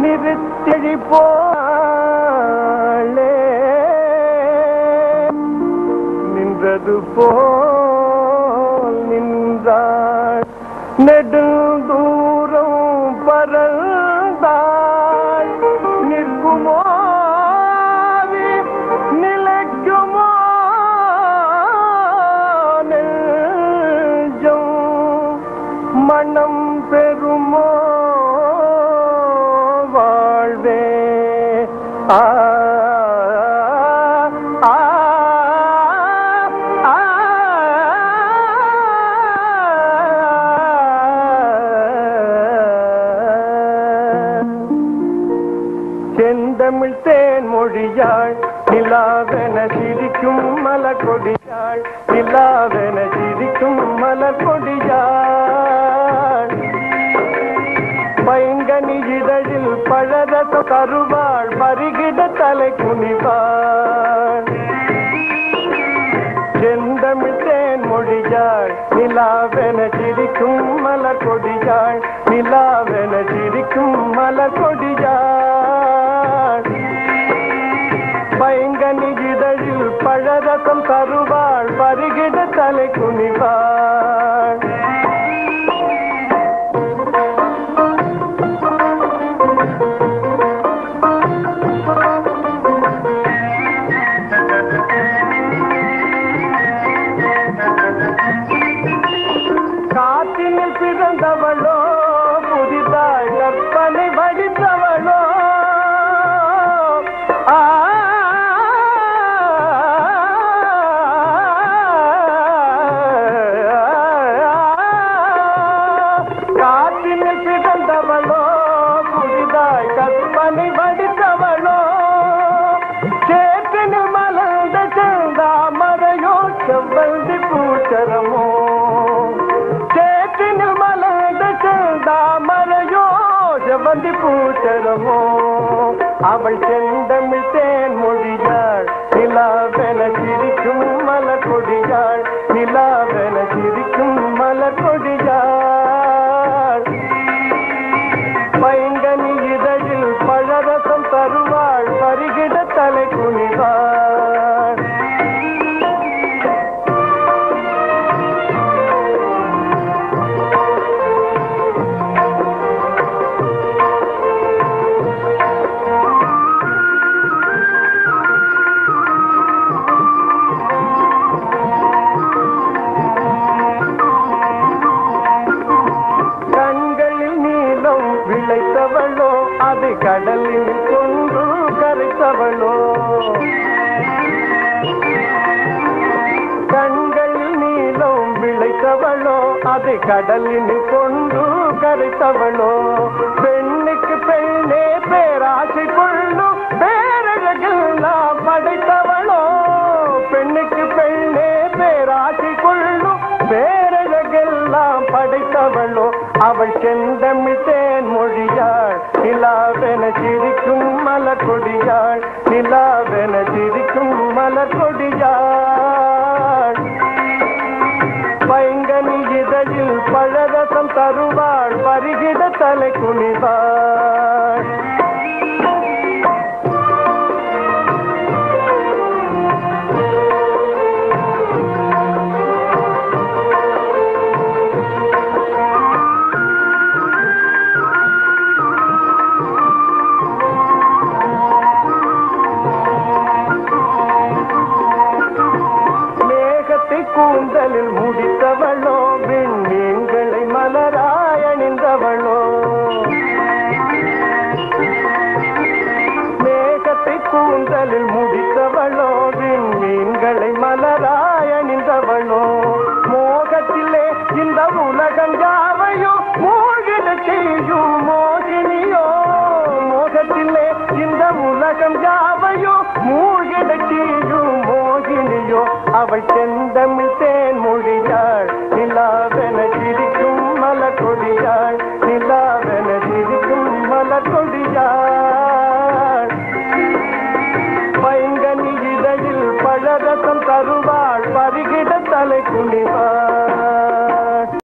நிறுத்தி போலே நின்றது போல் நின்றாள் நெடுந்தூரம் பறந்தாள் நிற்குமோ நிலைக்குமோ நெஞ்சம் மனம் பெறுமோ வாழ்வே ஆ செந்தமிழ் தேன் மொழியாள் நிலாவென சிரிக்கும் மலர் கொடியாள் நிலாவென சிரிக்கும் மலர் கொடியாள் பைங்கனி இதழில் பழரச தருவாள் பருகிட தலை குனிவாள் செந்தமிழ் தேன் மொழியாள் நிலாவென சிரிக்கும் மலர் கொடியாள் நிலாவென சிரிக்கும் மலர் கொடியாள் பைங்கனி இதழில் பழரசம் தருவாள் பருகிட தலை குனிவாள் காற்றினில் பிறந்தவளோ புதிதாய் கற்பனை வடித்தவளோ காற்றினில் பிறந்தவளோ புதிதாய் கற்பனை வடித்தவளோ சேற்றினில் மலர்ந்த செந்தாமரையோ செவ்வந்தி பூச்சரமோ செவ்வந்தி பூச்சரமோ அவள் செந்தமிழ் தேன் மொழியாள் நிலாவென சிரிக்கும் மலர் கொடியாள் நிலாவென சிரிக்கும் மலர் கொடியாள் பைங்கனி இதழில் பழரசம் தருவாள் பருகிட தலை குனிவாள் விளைத்தவளோ அது கடலில் கொண்டு கரைத்தவளோ கண்களில் நீளம் விளைத்தவளோ அது கடலில் கொண்டு கரைத்தவளோ பெண்ணுக்கு பெண்ணே பேராசை கொள்ளும் பேரழகெல்லாம் படைத்தவளோ பெண்ணுக்கு பெண்ணே பேராசை கொள்ளும் பேரழகெல்லாம் படைத்தவளோ அவள் செந்தமிழ் தேன் மொழியாள் நிலாவென சிரிக்கும் மலர் கொடியாள் நிலாவென சிரிக்கும் மலர் கொடியாள் பைங்கனி இதழில் பழரசம் தருவாள் பருகிட தலை குனிவாள் கூந்தலில் முடித்தவளோ விண்மீன்களை மலராய் அணிந்தவளோ மேகத்தை கூந்தலில் முடித்த